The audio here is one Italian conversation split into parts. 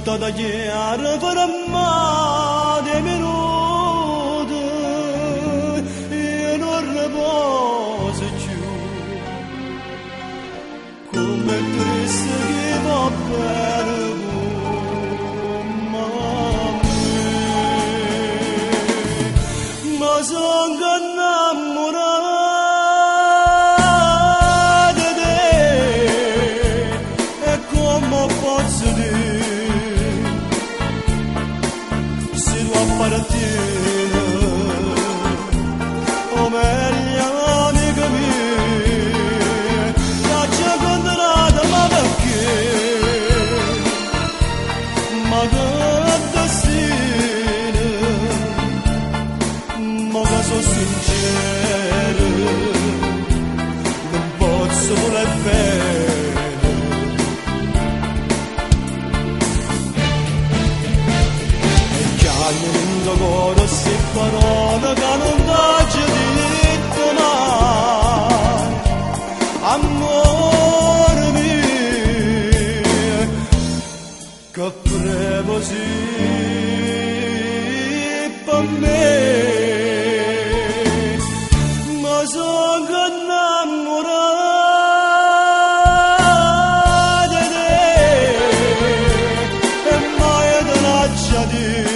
tutta da chiara per amare minuti e non riposo più come triste che va bene come me ma sono innamorato di te e come posso dire se tu appartieni o meglio amica mia la c'è condannata ma perché ma che destino ma che sono sincero non posso voler bene non coro si parole che non t'hai detto mai amore mio che prevo sì per me ma sono innamorato di te e mai te lascia dire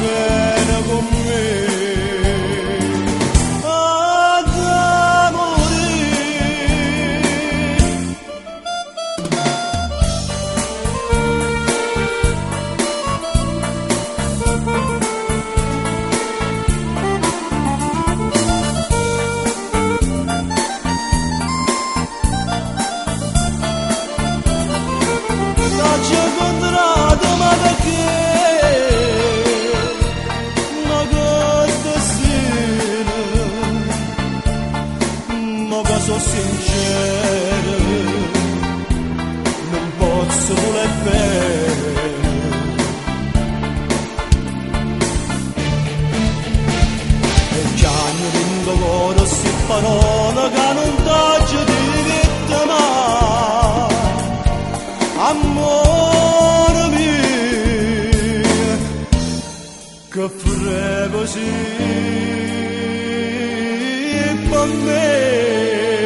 bene con me ad la c'è contrato ma perché sono sincero non posso voler bene e già mi rendo ora si parola che non t'hai detto mai amore mio che prego sì per me